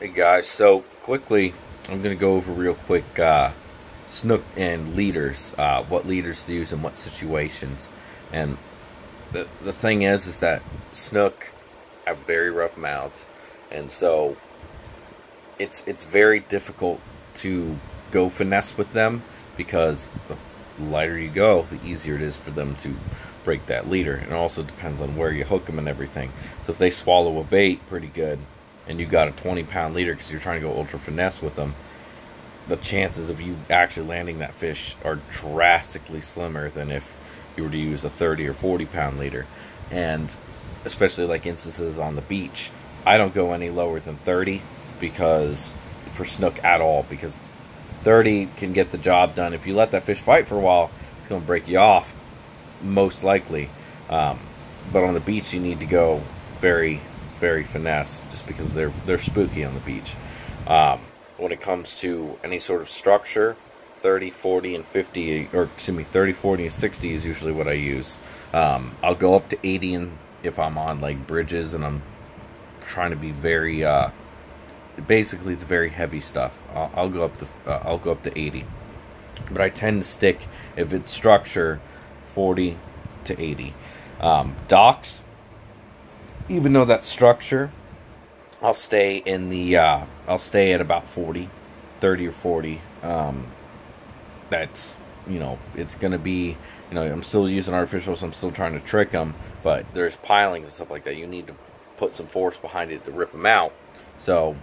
Hey guys, so quickly, I'm going to go over real quick snook and leaders, what leaders to use in what situations. And the thing is that snook have very rough mouths, and so it's very difficult to go finesse with them because the lighter you go, the easier it is for them to break that leader. And it also depends on where you hook them and everything. So if they swallow a bait pretty good, and you got a 20-pound leader because you're trying to go ultra finesse with them, the chances of you actually landing that fish are drastically slimmer than if you were to use a 30 or 40-pound leader. And especially like instances on the beach, I don't go any lower than 30 because for snook at all, because 30 can get the job done. If you let that fish fight for a while, it's going to break you off most likely. But on the beach you need to go very finesse, just because they're spooky on the beach. When it comes to any sort of structure, 30, 40, and 50, or excuse me, 30, 40, and 60 is usually what I use. I'll go up to 80 if I'm on like bridges and I'm trying to be very, basically the very heavy stuff. I'll go up to 80, but I tend to stick, if it's structure, 40 to 80. Docks, even though that's structure, I'll stay in the I'll stay at about 40, 30 or 40. That's, it's gonna be, I'm still using artificial, so I'm still trying to trick them, but there's pilings and stuff like that. You need to put some force behind it to rip them out. So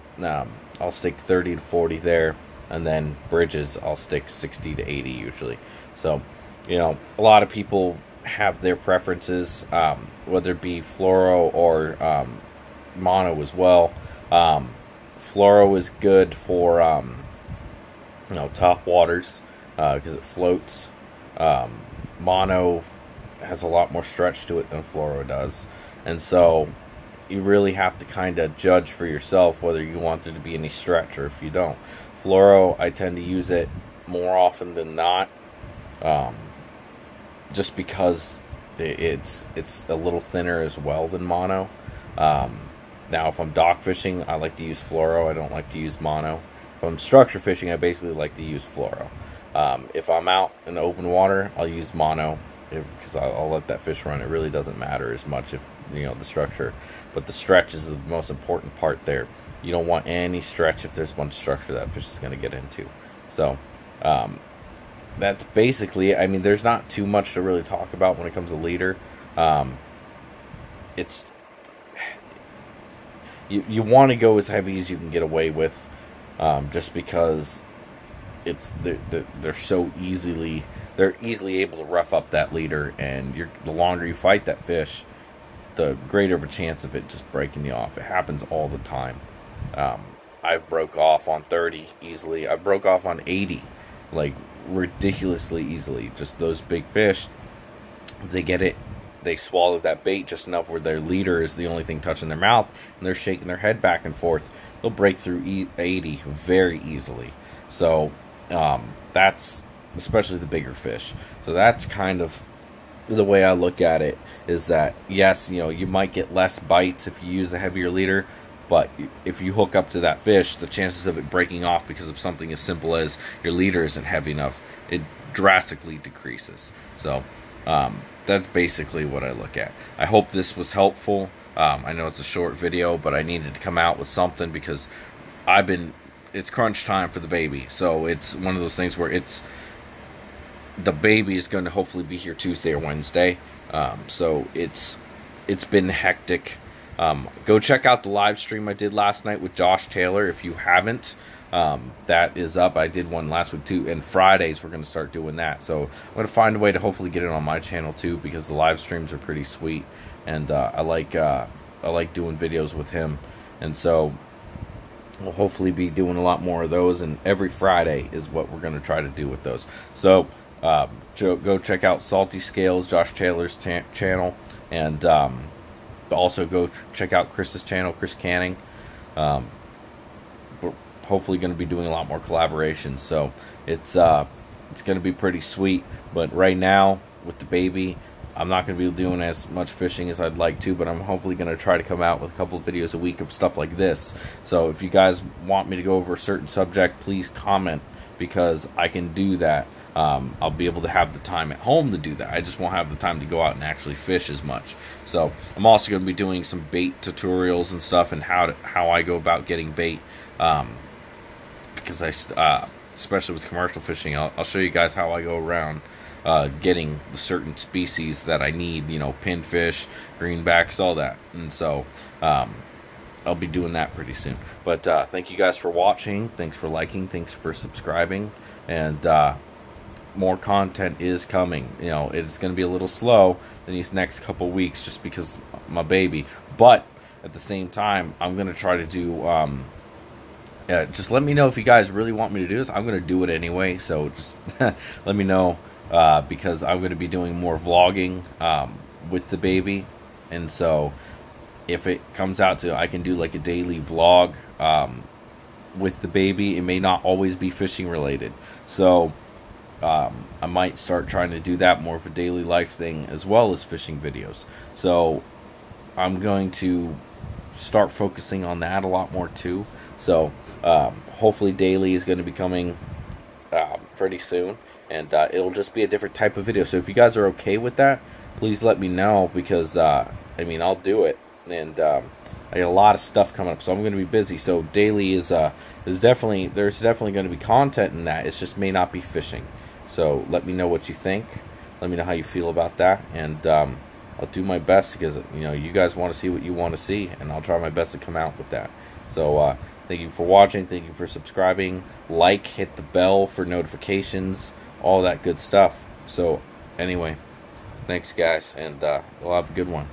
I'll stick 30 to 40 there, and then bridges I'll stick 60 to 80 usually. So a lot of people have their preferences, whether it be fluoro or mono as well. Fluoro is good for top waters because it floats. Mono has a lot more stretch to it than fluoro does, and so you really have to kind of judge for yourself whether you want there to be any stretch or if you don't. Fluoro, I tend to use it more often than not, just because it's a little thinner as well than mono. Now if I'm dock fishing, I like to use fluoro. I don't like to use mono. If I'm structure fishing, I basically like to use fluoro. If I'm out in the open water, I'll use mono because I'll let that fish run. It really doesn't matter as much if the structure, but the stretch is the most important part there. You don't want any stretch if there's a bunch of structure that fish is going to get into. So that's basically it. I mean, there's not too much to really talk about when it comes to leader. It's you want to go as heavy as you can get away with, just because they're so easily able to rough up that leader, and the longer you fight that fish, the greater of a chance of it just breaking you off. It happens all the time. I've broke off on 30 easily. I broke off on 80, like ridiculously easily. Just those big fish, if they get it, they swallow that bait just enough where their leader is the only thing touching their mouth, and they're shaking their head back and forth, they'll break through 80 very easily. So that's especially the bigger fish. So that's kind of the way I look at it, is that yes, you might get less bites if you use a heavier leader, but if you hook up to that fish, the chances of it breaking off because of something as simple as your leader isn't heavy enough, it drastically decreases. So that's basically what I look at. I hope this was helpful. I know it's a short video, but I needed to come out with something because it's crunch time for the baby. So it's one of those things where the baby is going to hopefully be here Tuesday or Wednesday. So it's been hectic. Go check out the live stream I did last night with Josh Taylor if you haven't. That is up. I did one last week too, and Fridays we're going to start doing that. So I'm going to find a way to hopefully get it on my channel too, because the live streams are pretty sweet, and I like doing videos with him, and so we'll hopefully be doing a lot more of those, and every Friday is what we're going to try to do with those. So go check out Salty Scales, Josh Taylor's channel, and also go check out Chris's channel, Chris Canning. We're hopefully going to be doing a lot more collaborations, so it's going to be pretty sweet. But right now with the baby, I'm not going to be doing as much fishing as I'd like to, but I'm hopefully going to try to come out with a couple of videos a week of stuff like this. So if you guys want me to go over a certain subject, please comment, because I can do that. I'll be able to have the time at home to do that. I just won't have the time to go out and actually fish as much. So I'm also going to be doing some bait tutorials and stuff, and how I go about getting bait, because especially with commercial fishing, I'll show you guys how I go around getting the certain species that I need, you know, pinfish, greenbacks, all that. And so I'll be doing that pretty soon. But thank you guys for watching. Thanks for liking. Thanks for subscribing. And more content is coming. You know, it's going to be a little slow in these next couple weeks just because my baby. But at the same time, I'm going to try to do... just let me know if you guys really want me to do this. I'm going to do it anyway. So just let me know, because I'm going to be doing more vlogging with the baby. And so if it comes out to I can do like a daily vlog with the baby, it may not always be fishing related. So I might start trying to do that more of a daily life thing as well as fishing videos. So I'm going to start focusing on that a lot more too. So hopefully daily is going to be coming pretty soon, and it'll just be a different type of video. So if you guys are okay with that, please let me know, because I mean, I'll do it. And I got a lot of stuff coming up, so I'm going to be busy. So daily is definitely, there's definitely going to be content in that. It just may not be fishing. So let me know what you think. Let me know how you feel about that, and I'll do my best, because you know, you guys want to see what you want to see, and I'll try my best to come out with that. So thank you for watching. Thank you for subscribing. Like, hit the bell for notifications, all that good stuff. So anyway, thanks guys, and we'll have a good one.